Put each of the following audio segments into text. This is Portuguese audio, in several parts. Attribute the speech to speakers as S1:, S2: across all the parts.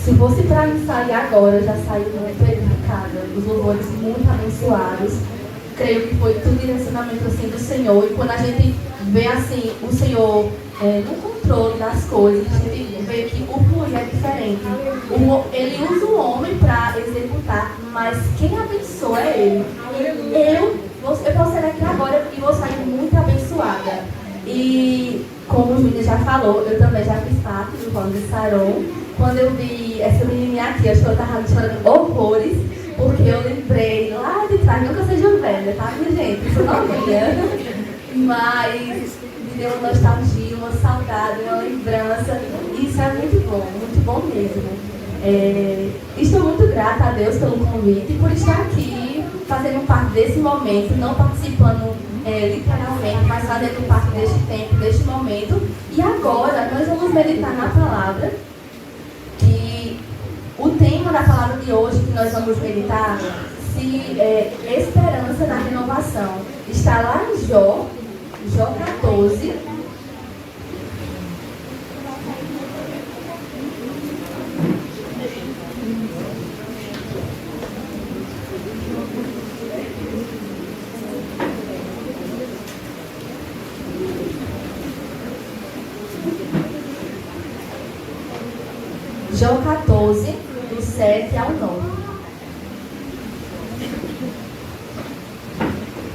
S1: Se fosse para sair agora, eu já saí muito edificada. Os louvores muito abençoados. Creio que foi tudo direcionamento assim do Senhor. E quando a gente vê assim o Senhor no controle das coisas, a gente vê que o fluir é diferente. Ele usa o homem para executar, mas quem abençoa é ele. Eu posso sair aqui agora e vou sair muito abençoada. E como o Júnior já falou, eu também já fiz parte do Coro de Saron. Quando eu vi essa menininha aqui, acho que eu estava chorando horrores, porque eu lembrei lá de trás, nunca seja velha, tá, minha gente? Sou novinha. Mas me deu uma nostalgia, uma saudade, uma lembrança. Isso é muito bom mesmo. Estou muito grata a Deus pelo convite e por estar aqui, fazendo parte desse momento, não participando literalmente, mas fazendo parte deste tempo, deste momento. E agora nós vamos meditar na palavra. O tema da palavra de hoje que nós vamos meditar esperança na renovação. Está lá em Jó 14. Jó 14, do 7 ao 9.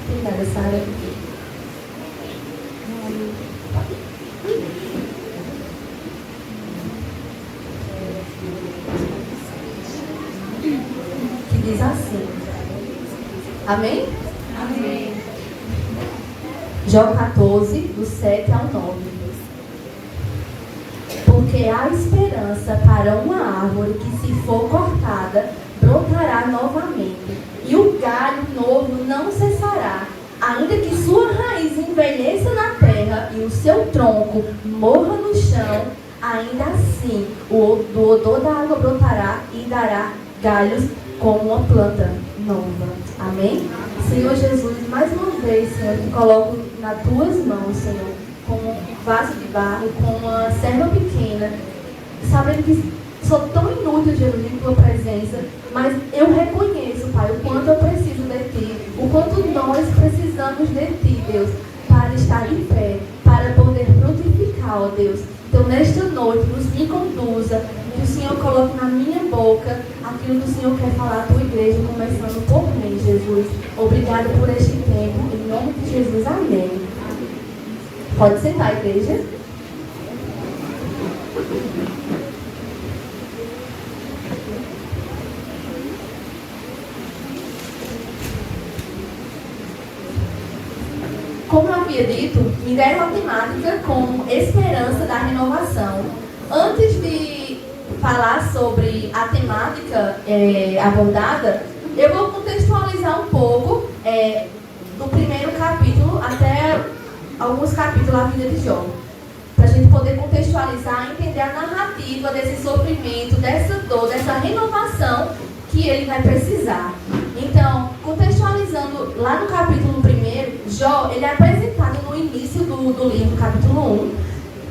S1: Obrigada, Sara. Que diz assim. Amém? Amém. Jó 14, do 7 ao 9. Porque há esperança para uma árvore que, se for cortada, brotará novamente, e o galho novo não cessará, ainda que sua raiz envelheça na terra e o seu tronco morra no chão, ainda assim do odor da água brotará e dará galhos como uma planta nova. Amém? Senhor Jesus, mais uma vez, Senhor, te coloco nas tuas mãos, Senhor, como um vaso de barro, como uma serva pequena, sabendo que sou tão inútil, Jesus, em tua presença, mas eu reconheço, Pai, o quanto eu preciso de ti, o quanto nós precisamos de ti, Deus, para estar em pé, para poder frutificar, ó Deus. Então, nesta noite, me conduza, que o Senhor coloque na minha boca aquilo que o Senhor quer falar à tua igreja, começando por mim, Jesus. Obrigado por este tempo, em nome de Jesus, amém. Pode sentar, igreja. Como eu havia dito, me deram a temática como esperança da renovação. Antes de falar sobre a temática abordada, eu vou contextualizar um pouco do primeiro capítulo até alguns capítulos da vida de Jó, para a gente poder contextualizar e entender a narrativa desse sofrimento, dessa dor, dessa renovação que ele vai precisar. Então, contextualizando lá no capítulo 1, Jó, ele é apresentado no início do livro, capítulo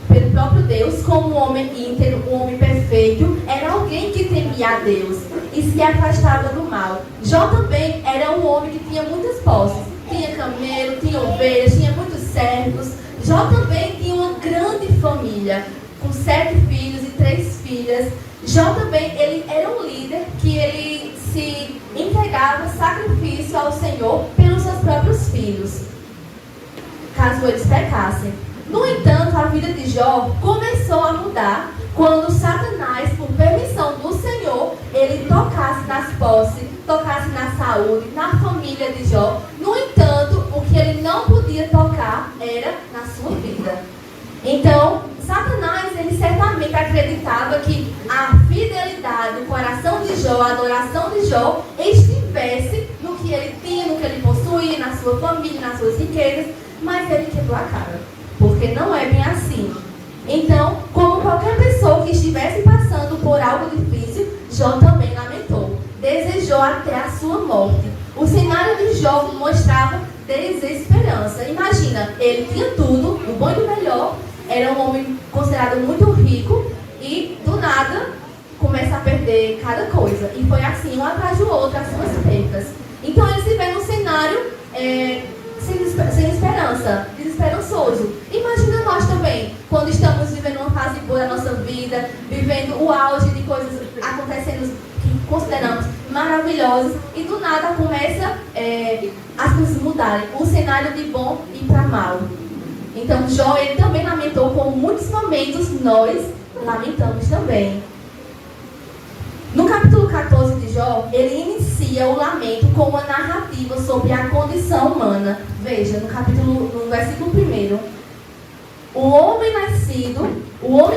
S1: 1, pelo próprio Deus, como um homem íntegro, um homem perfeito, era alguém que temia a Deus e se afastava do mal. Jó também era um homem que tinha muitas posses, tinha camelo, tinha ovelhas, tinha muitos servos. Jó também tinha uma grande família, com 7 filhos e 3 filhas. Jó também, ele era um líder que ele se entregava sacrifício ao Senhor pelos seus próprios filhos, caso eles pecassem. No entanto, a vida de Jó começou a mudar quando Satanás, por permissão do Senhor, ele tocasse nas posses, tocasse na saúde, na família de Jó. No entanto, o que ele não podia tocar era na sua vida. Então, Satanás, ele certamente acreditava que a fidelidade, o coração de Jó, a adoração de Jó, estivesse no que ele tinha, no que ele possuía, na sua família, nas suas riquezas, mas ele quebrou a cara, porque não é bem assim. Então, como qualquer pessoa que estivesse passando por algo difícil, Jó também lamentou, desejou até a sua morte. O cenário de Jó mostrava desesperança. Imagina, ele tinha tudo, o bom e o melhor, era um homem considerado muito rico e do nada começa a perder cada coisa. E foi assim, um atrás do outro, as suas perdas. Então ele se vê num cenário sem esperança, desesperançoso. Imagina nós também, quando estamos vivendo uma fase boa da nossa vida, vivendo o auge de coisas acontecendo que consideramos maravilhosas, e do nada começa as coisas mudarem, o cenário de bom e para mal. Então Jó, ele também lamentou, como muitos momentos nós lamentamos também. No capítulo 14 de Jó, ele inicia o lamento com uma narrativa sobre a condição humana. Veja, no versículo 1, o homem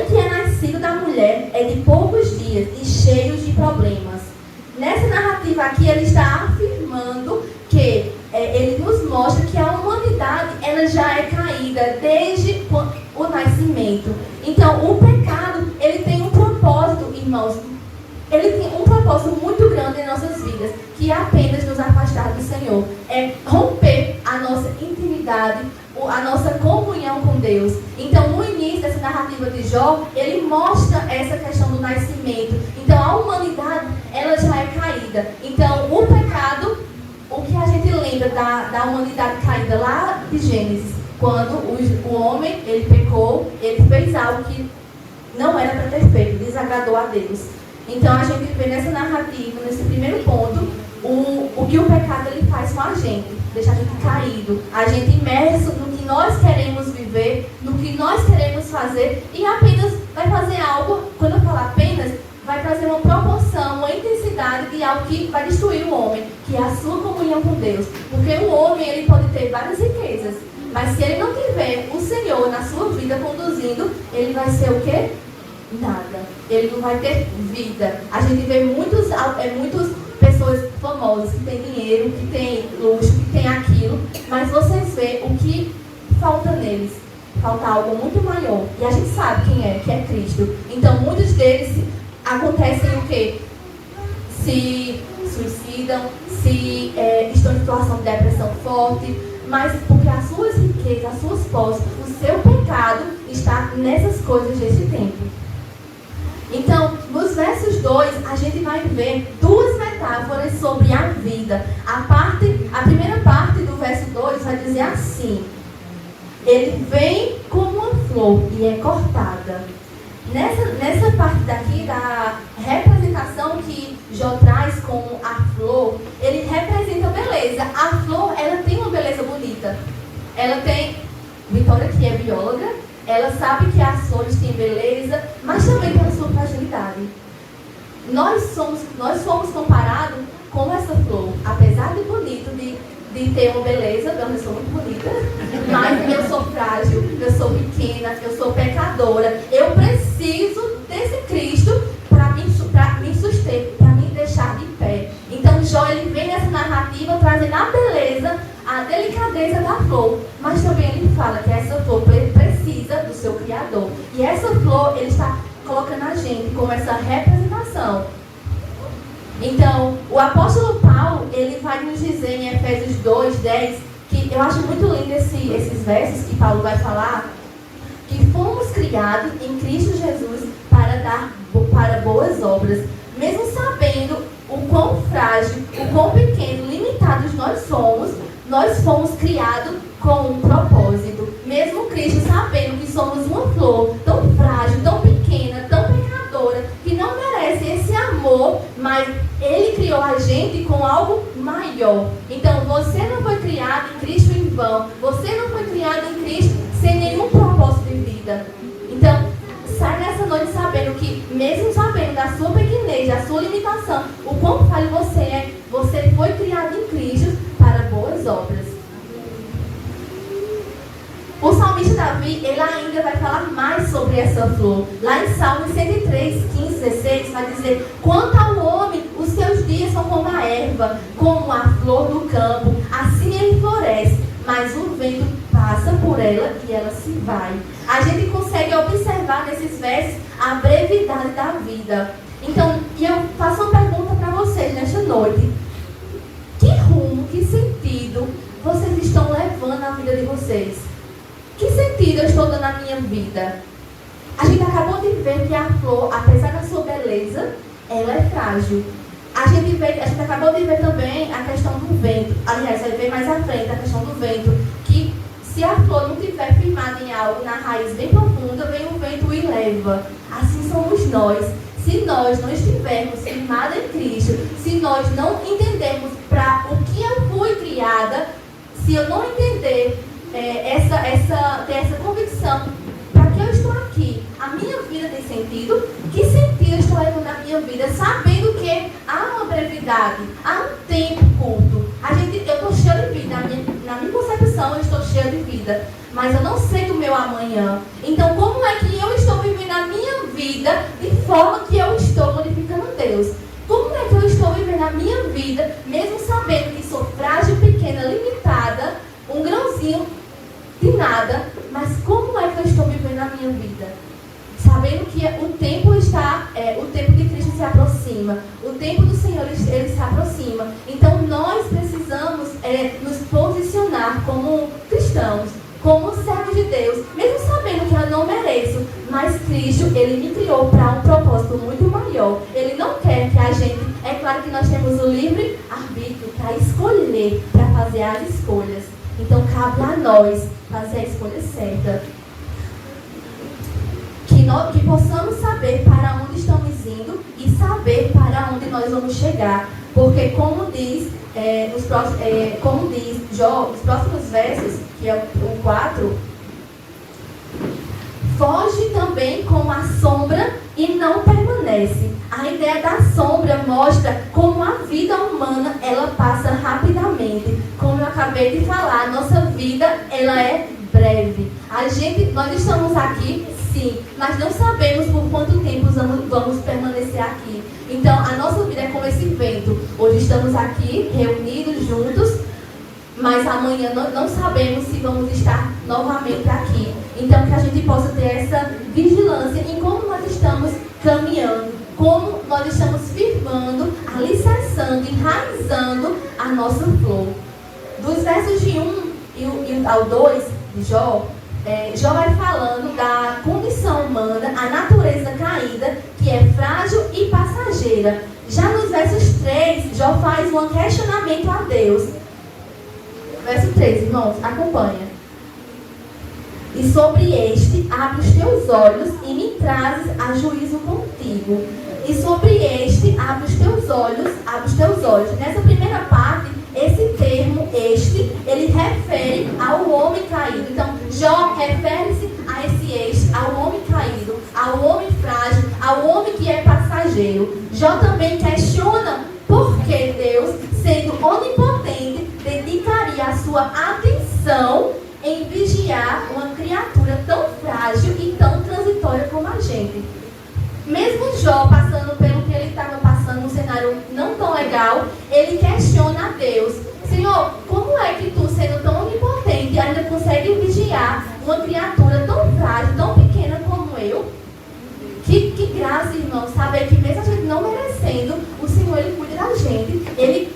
S1: que é nascido da mulher é de poucos dias e cheio de problemas. Nessa narrativa aqui, ele está afirmando que ele nos mostra que a humanidade ela já é caída desde o nascimento. Então, o pecado, ele tem um propósito, irmãos. Ele tem um propósito muito grande em nossas vidas, que é apenas nos afastar do Senhor. É romper a nossa intimidade, a nossa comunhão com Deus. Então, no início dessa narrativa de Jó, ele mostra essa questão do nascimento. Então, a humanidade, ela já é caída. Então, o pecado, o que a gente lembra da humanidade caída lá de Gênesis, quando o homem, ele pecou, ele fez algo que não era para ter feito, desagradou a Deus. Então, a gente vê nessa narrativa, nesse primeiro ponto, o que o pecado ele faz com a gente. Deixa a gente caído, a gente imerso no que nós queremos viver, no que nós queremos fazer, e apenas vai fazer algo, quando eu falar apenas, vai trazer uma proporção, uma intensidade de algo que vai destruir o homem, que é a sua comunhão com Deus. Porque o homem, ele pode ter várias riquezas, mas se ele não tiver o Senhor na sua vida conduzindo, ele vai ser o quê? Nada. Ele não vai ter vida. A gente vê muitas pessoas famosas que têm dinheiro, que têm luxo, que têm aquilo, mas vocês veem o que falta neles. Falta algo muito maior. E a gente sabe quem é, que é Cristo. Então, muitos deles acontecem o quê? Se suicidam, estão em situação de depressão forte, mas porque as suas riquezas, as suas posses, o seu pecado está nessas coisas deste tempo. Então, nos versos 2, a gente vai ver duas metáforas sobre a vida. A primeira parte do verso 2 vai dizer assim: ele vem como uma flor e é cortada. Nessa parte daqui, da representação que Jó traz com a flor, ele representa beleza. A flor, ela tem uma beleza bonita. Ela tem, Vitória, que é bióloga, ela sabe que as flores têm beleza, mas também tem a sua fragilidade. Nós fomos comparados com essa flor. Apesar de bonito, de ter uma beleza, eu sou muito bonita, mas eu sou frágil, eu sou pequena, eu sou pecadora. Eu preciso desse Cristo para me suster, para me deixar de pé. Então Jó, ele vem nessa narrativa trazendo a beleza, a delicadeza da flor, mas também ele fala que essa flor precisa do seu Criador. E essa flor, ele está colocando a gente como essa representação. Então, o apóstolo Paulo, ele vai nos dizer em Efésios 2:10, que eu acho muito lindo esses versos que Paulo vai falar, que fomos criados em Cristo Jesus para boas obras, mesmo sabendo o quão frágil, o quão pequeno, limitados nós fomos criados com um propósito. Mesmo Cristo sabendo que somos uma flor tão frágil, tão pequena, tão pecadora, que não merece esse amor, mas Ele criou a gente com algo maior. Então, você não foi criado em Cristo em vão. Você não foi criado em Cristo sem nenhum propósito de vida. Então, sai nessa noite sabendo que, mesmo sabendo da sua pequenez, da sua limitação, o quão falho você é, você foi criado em Cristo para boas obras. O salmista Davi, ele ainda vai falar mais sobre essa flor. Lá em Salmo 103, 15, 16, vai dizer: quanto ao homem, os seus dias são como a erva, como a flor do campo, assim ele floresce, mas o vento passa por ela e ela se vai. A gente consegue observar nesses versos a brevidade da vida. Então, eu faço uma pergunta para vocês nesta noite: que rumo, que sentido vocês estão levando na vida de vocês? Que sentido eu estou dando à minha vida? A gente acabou de ver que a flor, apesar da sua beleza, ela é frágil. A gente acabou de ver também a questão do vento. Aliás, vai ver mais à frente a questão do vento, que se a flor não estiver firmada em algo, na raiz bem profunda, vem o vento e leva. Assim somos nós. Se nós não estivermos firmados em Cristo, se nós não entendermos para o que eu fui criada, se eu não entender ter essa convicção, para que eu estou aqui, a minha vida tem sentido, que sentido eu estou levando na minha vida, sabendo que há uma brevidade, há um tempo curto. Eu estou cheia de vida, na minha concepção eu estou cheia de vida, mas eu não sei do meu amanhã. Então, como é que eu estou vivendo a minha vida de forma que eu estou glorificando Deus? Como é que eu estou vivendo a minha vida, mesmo sabendo que sou frágil, pequena, limitada, um grãozinho de nada, mas como é que eu estou vivendo a minha vida? Sabendo que o tempo de Cristo se aproxima, o tempo do Senhor ele se aproxima. Então nós precisamos nos posicionar como cristãos, como servos de Deus, mesmo sabendo que eu não mereço, mas Cristo, ele me criou para um propósito muito maior. Ele não quer que a gente, é claro que nós temos o livre arbítrio para escolher, para fazer as escolhas. Então cabe a nós fazer a escolha certa. Que possamos saber para onde estamos indo e saber para onde nós vamos chegar. Porque como diz Jó, nos próximos versos, que é o 4, foge também como a sombra e não permanece. A ideia da sombra mostra como a vida humana ela passa rapidamente. Como eu acabei de falar, a nossa vida ela é breve. Nós estamos aqui, sim, mas não sabemos por quanto tempo vamos permanecer aqui. Então, a nossa vida é como esse vento. Hoje estamos aqui, reunidos, juntos, mas amanhã não sabemos se vamos estar novamente aqui. Então, que a gente possa ter essa vigilância em como nós estamos caminhando, como nós estamos firmando, alicerçando, enraizando a nossa flor. Dos versos de 1 ao 2 de Jó, Jó vai falando da condição humana, a natureza caída, que é frágil e passageira. Já nos versos 3, Jó faz um questionamento a Deus. Verso 3, irmãos, acompanha. E sobre este, abre os teus olhos e me trazes a juízo contigo. E sobre este, abre os teus olhos. Nessa primeira parte, esse termo, ele refere ao homem caído. Então, Jó refere-se a esse ao homem caído, ao homem frágil, ao homem que é passageiro. Jó também questiona por que Deus, sendo onipotente, dedicaria a sua atenção em vigiar uma criatura tão frágil e tão transitória como a gente. Mesmo Jó passando pelo que ele estava passando, um cenário não tão legal, ele questiona a Deus: Senhor, como é que tu, sendo tão onipotente, ainda consegue vigiar uma criatura tão frágil, tão pequena como eu? Que graça, irmão, saber que mesmo a gente não merecendo, o Senhor, ele cuida da gente, ele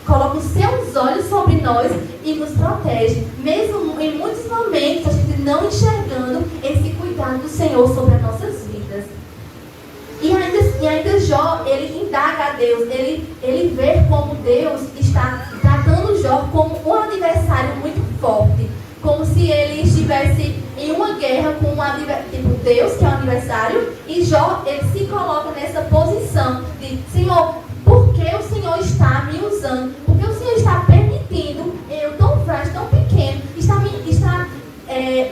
S1: coloca os seus olhos sobre nós e nos protege, mesmo em muitos momentos a gente não enxergando esse cuidado do Senhor sobre as nossas vidas. E ainda Jó, ele indaga a Deus, ele vê como Deus está tratando Jó como um adversário muito forte, como se ele estivesse em uma guerra com Deus, que é o adversário, e Jó, ele se coloca nessa posição de: Senhor, por que o Senhor está me usando? Por que o Senhor está permitindo eu, tão frágil, tão pequeno, está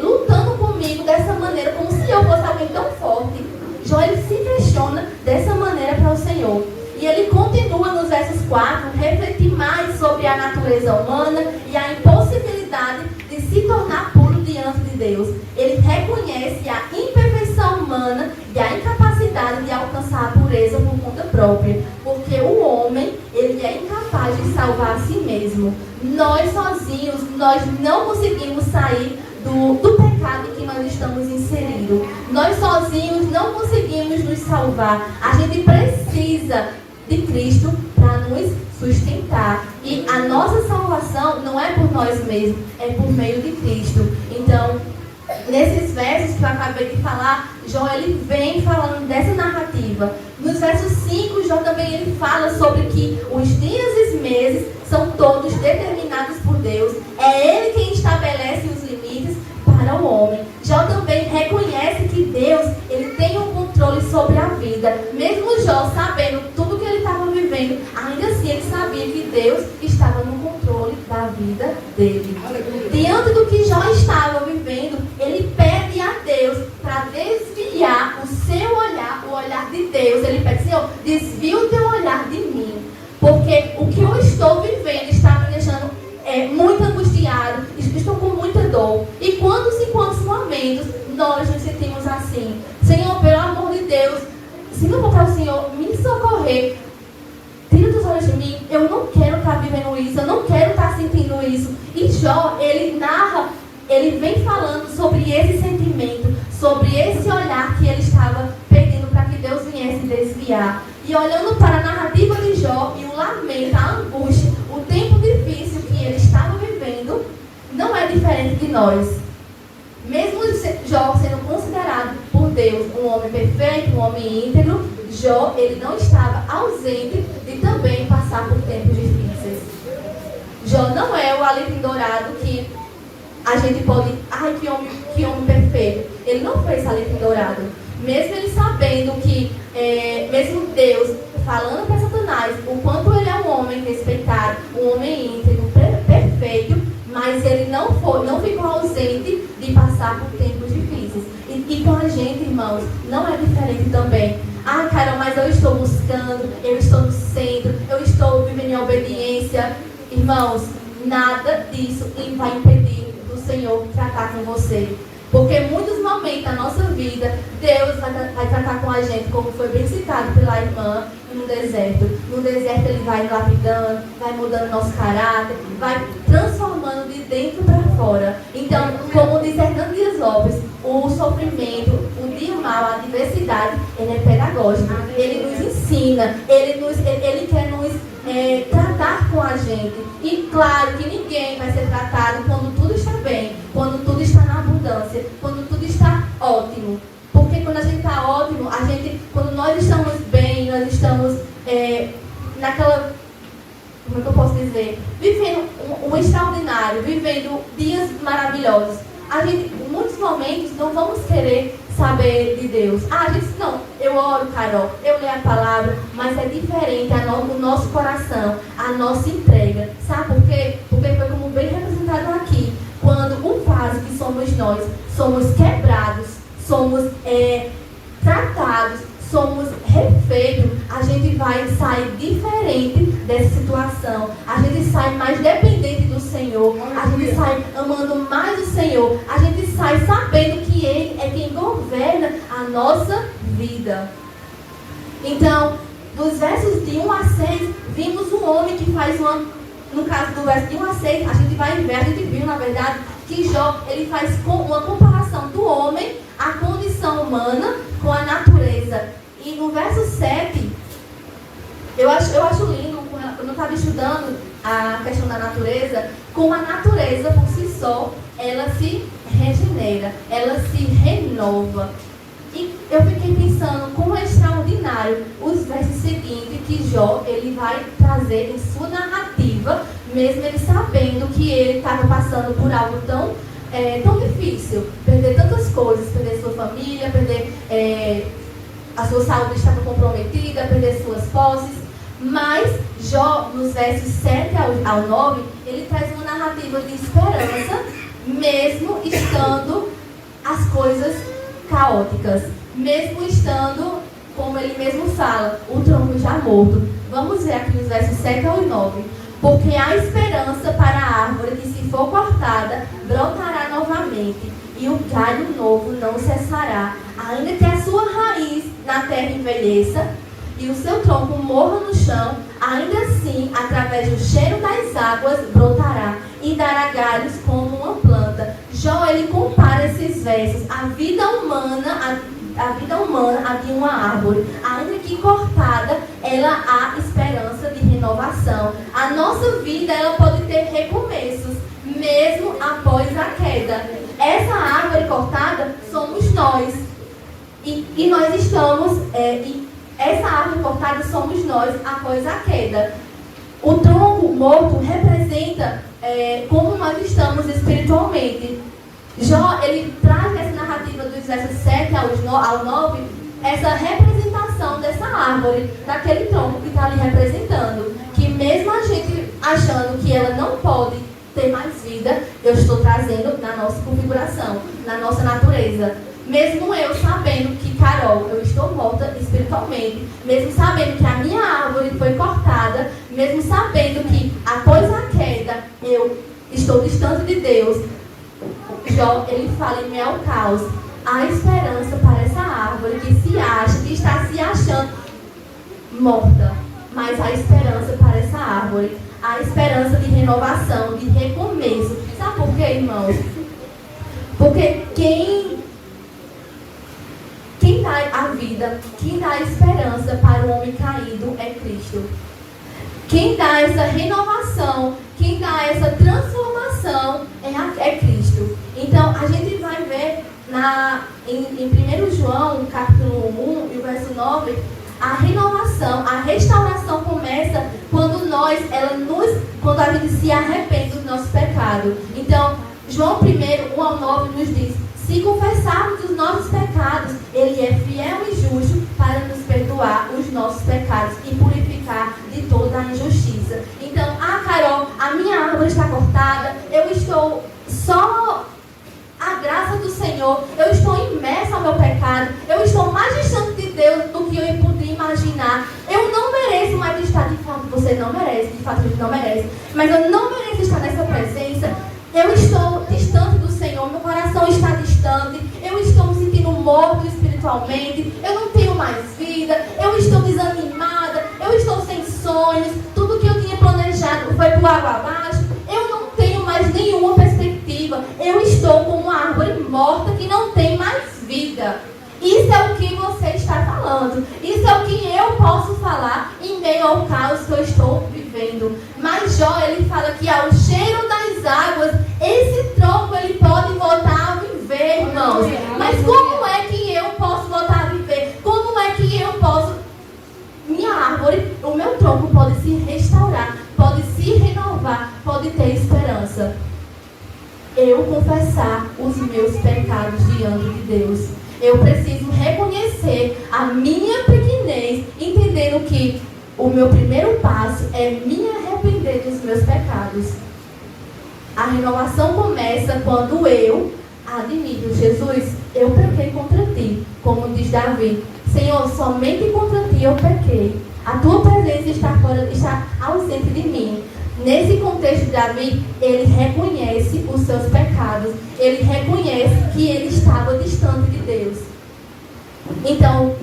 S1: lutando comigo dessa maneira, como se eu fosse alguém tão forte? Jó, ele se questiona dessa maneira para o Senhor. E ele continua nos versos 4, refletir mais sobre a natureza humana e a impossibilidade de se tornar puro diante de Deus. Ele reconhece a imperfeição humana e a incapacidade de alcançar a pureza por conta própria, porque o homem, ele é incapaz de salvar a si mesmo. Nós sozinhos, nós não conseguimos sair do pecado em que nós estamos inseridos. Nós sozinhos não conseguimos nos salvar. A gente precisa de Cristo para nos sustentar. E a nossa salvação não é por nós mesmos, é por meio de Cristo. Então, nesses versos que eu acabei de falar, Jó, ele vem falando dessa narrativa. Nos nos versos 5, Jó também ele fala sobre que os dias e os meses são todos determinados por Deus. É Ele quem estabelece os limites para o homem. Jó também reconhece que Deus ele tem um controle sobre a vida. Mesmo Jó sabendo tudo que ele estava vivendo, ainda assim ele sabia que Deus estava no controle da vida dele. Diante do que Jó estava vivendo, ele pede a Deus para desviar o seu olhar, o olhar de Deus. Ele pede, Senhor, desvia o teu olhar de mim, porque o que eu estou vivendo está me deixando muito angustiado, estou com muita dor. E quantos momentos nós nos sentimos assim? Senhor, pelo amor de Deus, se não for para o Senhor me socorrer, tira os olhos de mim, eu não quero estar vivendo isso, eu não quero estar sentindo isso. E Jó, ele narra, ele vem falando sobre esse sentimento, sobre esse olhar que ele estava pedindo para que Deus viesse desviar. E olhando para a narrativa de Jó e o lamento, a angústia, o tempo difícil que ele estava vivendo, não é diferente de nós. Mesmo Jó sendo considerado por Deus um homem perfeito, um homem íntegro, Jó ele não estava ausente de também passar por tempos difíceis. Jó não é o alecrim dourado que a gente pode... Ai, que homem perfeito. Ele não foi esse alecrim dourado. Mesmo ele sabendo que, mesmo Deus falando para Satanás o quanto ele é um homem respeitado, um homem íntegro, perfeito, mas ele não ficou ausente de passar por tempos difíceis. E com a gente, irmãos, não é diferente também. Ah, Carol, mas eu estou buscando, eu estou no centro, eu estou vivendo em obediência. Irmãos, nada disso vai impedir do Senhor tratar com você. Porque em muitos momentos da nossa vida, Deus vai tratar com a gente, como foi bem citado pela irmã, no deserto. No deserto Ele vai lapidando, vai mudando nosso caráter, vai transformando de dentro para fora. Então, como diz Hernando Dias Lopes, o sofrimento, o dia mal, a adversidade, ele é pedagógico. Ele nos ensina, ele quer nos tratar com a gente. E claro que ninguém vai ser tratado quando tudo está bem, quando tudo está na abundância, quando tudo está ótimo. Porque quando a gente está ótimo, quando nós estamos bem, nós estamos naquela, como é que eu posso dizer, vivendo um extraordinário, vivendo dias maravilhosos. A gente, em muitos momentos, não vamos querer saber de Deus. A gente não, eu oro, Carol, eu leio a palavra, mas é diferente o nosso coração, a nossa entrega. Sabe por quê? Porque foi como bem representado aqui. Quando o vaso que somos nós, somos quebrados, somos tratados, somos refeitos, a gente vai sair diferente dessa situação. A gente sai mais dependente do Senhor. A gente sai amando mais o Senhor. A gente sai sabendo que Ele é quem governa a nossa vida. Então, dos versos de 1 a 6, vimos um homem que faz no caso do verso de 1 a 6, a gente viu, na verdade, que Jó, ele faz uma comparação do homem, a condição humana, com a natureza. E no verso 7, eu acho lindo, quando eu estava estudando a questão da natureza, como a natureza por si só, ela se regenera, ela se renova. E eu fiquei pensando como é extraordinário os versos seguintes que Jó ele vai trazer em sua narrativa, mesmo ele sabendo que ele estava passando por algo tão difícil, perder tantas coisas, perder sua família, perder a sua saúde estava comprometida, perder suas posses. Mas Jó, nos versos 7 ao 9, ele traz uma narrativa de esperança, mesmo estando as coisas caóticas, mesmo estando, como ele mesmo fala, o tronco já morto. Vamos ver aqui os versos 7 ao 9. Porque há esperança para a árvore que, se for cortada, brotará novamente, e o galho novo não cessará, ainda que a sua raiz na terra envelheça e o seu tronco morra no chão, ainda assim, através do cheiro das águas, brotará e dará galhos como uma planta. Jó, ele compara esses versos, a vida humana a de uma árvore, ainda que cortada, ela há esperança de renovação. A nossa vida, ela pode ter recomeços, mesmo após a queda. Essa árvore cortada somos nós. E nós estamos, essa árvore cortada somos nós após a queda. O tronco morto representa como nós estamos espiritualmente. Jó, ele traz essa narrativa dos versos 7 ao 9, essa representação dessa árvore, daquele tronco que está ali representando. Que mesmo a gente achando que ela não pode ter mais vida, eu estou trazendo na nossa configuração, na nossa natureza. Mesmo eu sabendo que, Carol, eu estou morta espiritualmente, mesmo sabendo que a minha árvore foi cortada, mesmo sabendo que após a queda eu estou distante de Deus, Jó, ele fala em meio ao caos, há esperança para essa árvore que se acha, que está se achando morta, mas há esperança para essa árvore, há esperança de renovação, de recomeço. Sabe por quê, irmãos? Porque quem dá a vida, quem dá a esperança para o homem caído é Cristo. Quem dá essa renovação, quem dá essa transformação é Cristo. Então, a gente vai ver em 1 João, capítulo 1 e o verso 9, a renovação, a restauração começa quando quando a gente se arrepende dos nossos pecados. Então, João 1, 1 ao 9 nos diz: se confessarmos os nossos pecados, Ele é fiel e justo para nos perdoar os nossos pecados e purificar de toda a injustiça. Então, Carol, a minha árvore está cortada, eu estou só a graça do Senhor, eu estou imersa ao meu pecado, eu estou mais distante de Deus do que eu podia imaginar. Eu não mereço mais estar, de fato, você não merece, de fato a gente não merece, mas eu não mereço estar nessa presença. Eu estou distante do Senhor, meu coração está distante, eu estou me sentindo morto espiritualmente, eu não tenho mais vida, eu estou desanimada, eu estou sem sonhos, tudo que eu tinha planejado foi por água abaixo, eu não tenho mais nenhuma perspectiva, eu estou como uma árvore morta que não tem mais vida. Isso é o que você está falando, isso é o que eu posso falar em meio ao caos que eu estou vivendo. Mas Jó, ele fala que ao cheiro das águas, esse tronco ele pode voltar a viver, irmãos. Mas como é que eu posso voltar a viver? Como é que eu posso? Minha árvore, o meu tronco pode se restaurar, pode se renovar, pode ter esperança. Eu confessar os meus pecados diante de Deus. Eu preciso reconhecer a minha pequenez, entendendo que o meu primeiro passo é me arrepender dos meus pecados. A renovação começa quando eu admito: Jesus, eu pequei contra ti, como diz Davi. Senhor, somente contra ti eu pequei. A tua presença está ausente de mim. Nesse contexto de Davi, ele reconhece os seus pecados. Ele reconhece que ele estava distante de Deus. Então,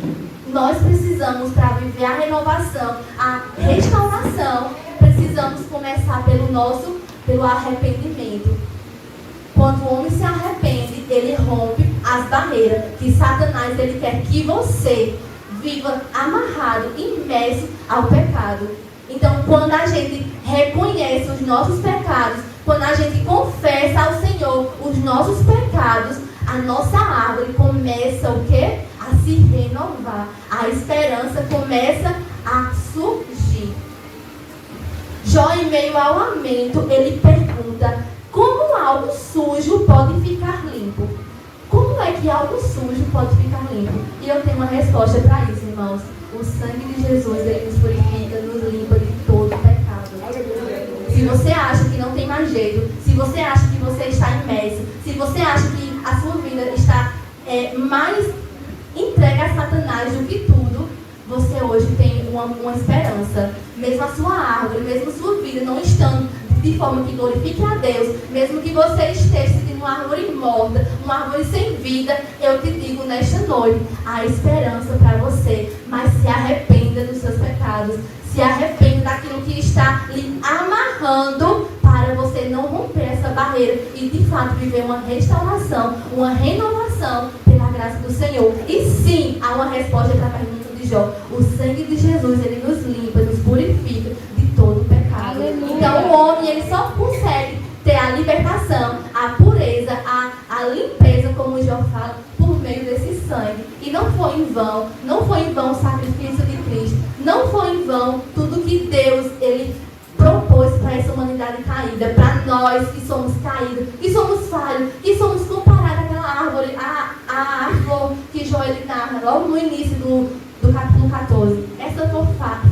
S1: nós precisamos, para viver a renovação, a restauração, precisamos começar pelo arrependimento. Quando o homem se arrepende, ele rompe as barreiras que Satanás ele quer que você viva amarrado, imerso ao pecado. Então, quando a gente reconhece os nossos pecados, quando a gente confessa ao Senhor os nossos pecados, a nossa árvore começa o quê? A se renovar. A esperança começa a surgir. Jó, em meio ao lamento, ele pergunta: como algo sujo pode ficar limpo? Como é que algo sujo pode ficar limpo? E eu tenho uma resposta para isso, irmãos. O sangue de Jesus, ele nos purifica, nos limpa de todo pecado. Se você acha que não tem mais jeito, se você acha que você está imerso, se você acha que a sua vida está mais entregue a Satanás do que tudo, você hoje tem uma esperança. Mesmo a sua árvore, mesmo a sua vida não estando de forma que glorifique a Deus, mesmo que você esteja sentindo uma árvore morta, uma árvore sem vida, eu te digo nesta noite, há esperança para você, mas se arrependa dos seus pecados, se arrependa daquilo que está lhe amarrando para você não romper essa barreira e de fato viver uma restauração, uma renovação pela graça do Senhor. E sim, há uma resposta para a pergunta de Jó. O sangue de Jesus, ele nos limpa, nos purifica de todo o pecado. Aleluia. Então o homem, ele só consegue ter a libertação, a pureza, a limpeza, como o Jó fala, por meio desse sangue. E não foi foi em vão, não foi em vão o sacrifício de Cristo, não foi em vão tudo que Deus, Ele propôs para essa humanidade caída, para nós que somos caídos, que somos falhos, que somos comparados àquela árvore, a flor que Joel narra logo no início do capítulo 14. Essa flor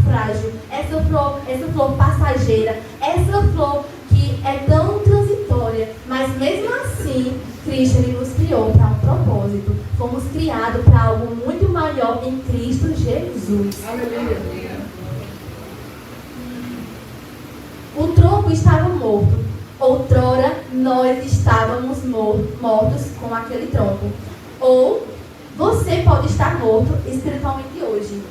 S1: frágil, essa flor passageira, essa flor que é tão transitória, mas mesmo assim, Cristo Ele nos criou para um propósito. Fomos criados para algo muito maior em Cristo Jesus.
S2: Aleluia.
S1: O tronco estava morto. Outrora nós estávamos mortos com aquele tronco. Ou você pode estar morto espiritualmente hoje.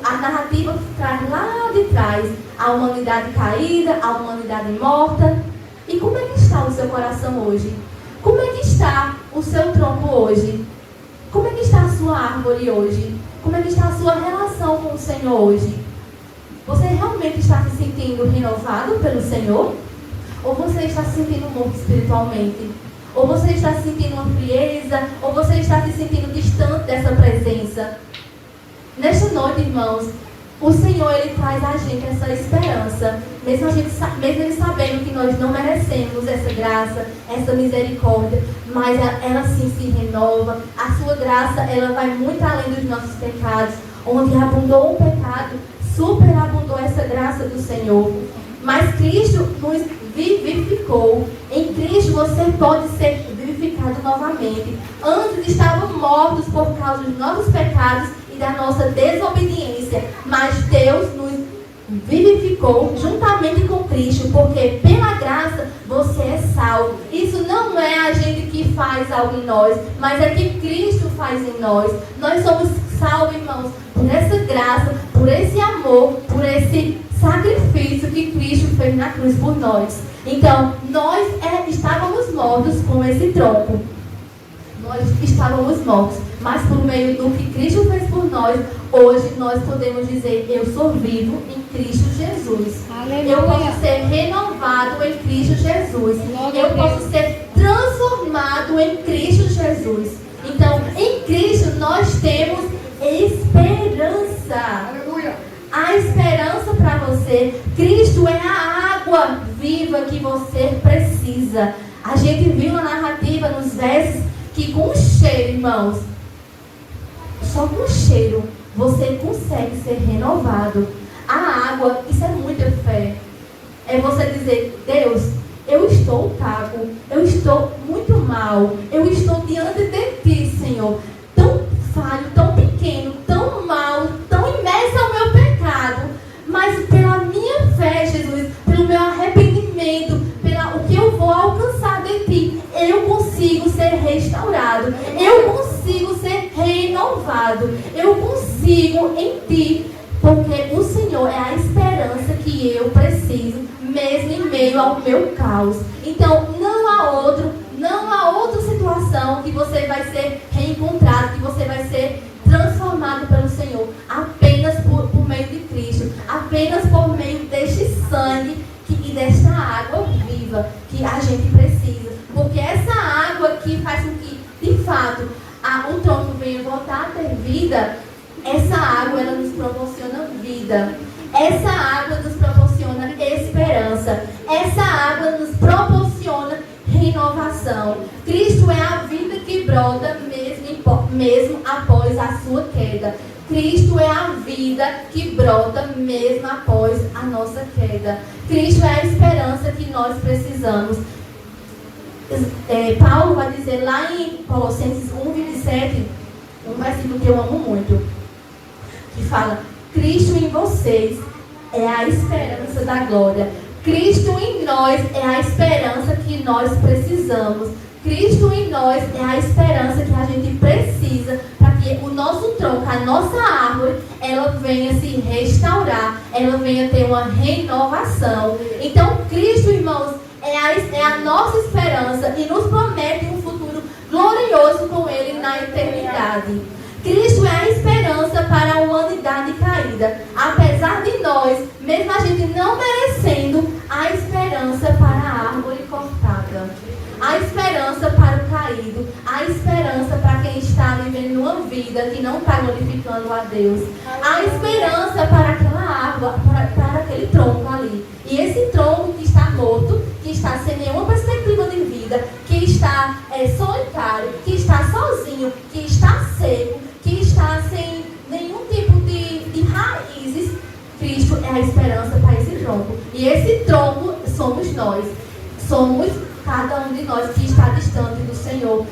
S1: A narrativa traz lá de trás a humanidade caída, a humanidade morta. E como é que está o seu coração hoje? Como é que está o seu tronco hoje? Como é que está a sua árvore hoje? Como é que está a sua relação com o Senhor hoje? Você realmente está se sentindo renovado pelo Senhor? Ou você está se sentindo morto espiritualmente? Ou você está sentindo uma frieza? Ou você está se sentindo distante dessa presença? Nesta noite, irmãos, o Senhor Ele traz a gente essa esperança. Mesmo Ele sabendo que nós não merecemos essa graça, essa misericórdia, mas ela sim se renova. A sua graça, ela vai muito além dos nossos pecados. Onde abundou o pecado, superabundou essa graça do Senhor. Mas Cristo nos vivificou. Em Cristo você pode ser vivificado novamente. Antes estavam mortos por causa dos nossos pecados e da nossa desobediência. Mas Deus nos vivificou juntamente com Cristo, porque pela graça você é salvo. Isso não é a gente que faz algo em nós, mas é que Cristo faz em nós. Nós somos salvos, irmãos, por essa graça, por esse amor, por esse sacrifício que Cristo fez na cruz por nós. Então, nós estávamos mortos com esse tronco. Nós estávamos mortos, mas por meio do que Cristo fez por nós, hoje nós podemos dizer: eu sou vivo em Cristo Jesus.
S2: Aleluia.
S1: Eu posso ser renovado em Cristo Jesus. Eu posso ser transformado em Cristo Jesus. Então, em Cristo nós temos esperança.
S2: Aleluia.
S1: A esperança para você. Cristo é a água viva que você precisa. A gente viu na narrativa, nos versos, que com o cheiro, irmãos, só com o cheiro você consegue ser renovado. A água, isso é muita fé. É você dizer: Deus, eu estou cago, eu estou muito mal, eu estou diante de Ti, Senhor, tão falho, tão pequeno, tão mal, tão imerso ao meu pecado, mas pela minha fé, Jesus, pelo meu arrependimento, pelo o que eu vou alcançar de Ti, eu consigo ser restaurado, eu consigo ser renovado, eu consigo em Ti, porque o Senhor é a esperança que eu preciso, mesmo em meio ao meu caos. Então, não há outra situação que você vai ser reencontrado, que você vai ser transformado pelo Senhor, apenas por meio de Cristo, apenas por meio deste sangue e desta água viva que a gente precisa. Porque essa água que faz com que, de fato, o tronco venha voltar a ter vida, essa água ela nos proporciona vida. Essa água nos proporciona esperança. Essa água nos proporciona renovação. Cristo é a vida que brota mesmo após a sua queda. Cristo é a vida que brota mesmo após a nossa queda. Cristo é a esperança que nós precisamos. Paulo vai dizer lá em Colossenses 1:27, um versículo que eu amo muito, que fala: Cristo em vocês é a esperança da glória. Cristo em nós é a esperança que nós precisamos. Cristo em nós é a esperança que a gente precisa para que o nosso tronco, a nossa árvore, ela venha se restaurar, ela venha ter uma renovação. Então, Cristo, irmãos, é a nossa esperança e nos promete um futuro glorioso com Ele na eternidade. Cristo é a esperança para a humanidade caída. Apesar de nós, mesmo a gente não merecendo, a esperança para a árvore cortada. A esperança para o caído. A esperança para quem está vivendo uma vida que não está glorificando a Deus. Há esperança para aquela árvore, para aquele tronco ali. E esse tronco que está morto, que está sem nenhuma perspectiva de vida, que está solitário, que está sozinho, que está seco, que está sem nenhum tipo de raízes, Cristo é a esperança para esse tronco. E esse tronco somos nós. Somos cada um de nós que está distante do Senhor.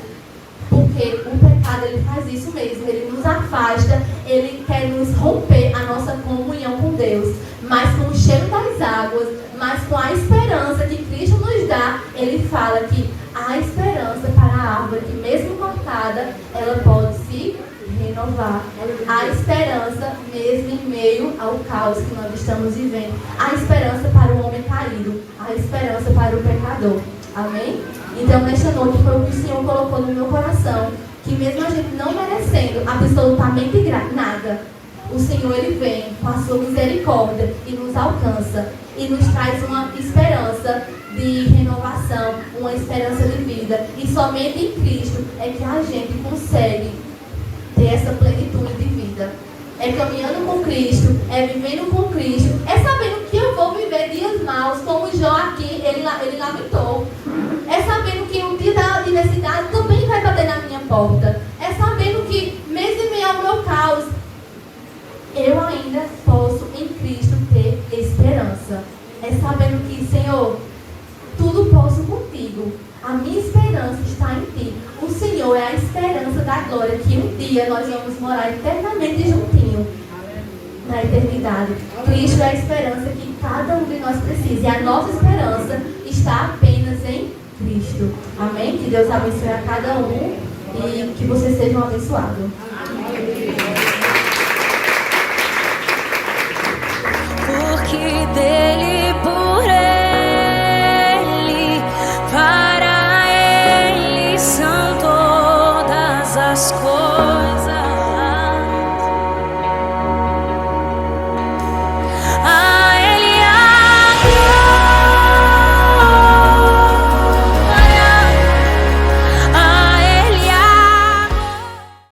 S1: Porque o pecado, ele faz isso mesmo. Ele nos afasta, ele quer nos romper a nossa comunhão com Deus. Mas com o cheiro das águas, mas com a esperança que Cristo nos dá, ele fala que há esperança para a árvore, que mesmo cortada, ela pode se renovar. Há esperança mesmo em meio ao caos que nós estamos vivendo. Há esperança para o homem caído. Há esperança para o pecador. Amém? Então, nesta noite foi o que o Senhor colocou no meu coração, que mesmo a gente não merecendo absolutamente nada, o Senhor, ele vem com a sua misericórdia e nos alcança e nos traz uma esperança de renovação, uma esperança de vida. E somente em Cristo é que a gente consegue ter essa plenitude de vida. É caminhando com Cristo, é vivendo com Cristo, é sabendo que eu vou viver dias maus, como Jó aqui, ele lamentou. É sabendo que o dia da adversidade também vai bater na minha porta. É sabendo que, mesmo em meio ao meu caos, eu ainda posso em Cristo ter esperança. É sabendo que, Senhor, tudo posso contigo. A minha esperança está em ti. O Senhor é a esperança da glória, que um dia nós vamos morar eternamente juntinho na eternidade. Cristo é a esperança que cada um de nós precisa. E a nossa esperança está apenas em Cristo. Amém? Que Deus abençoe a cada um e que vocês sejam abençoados.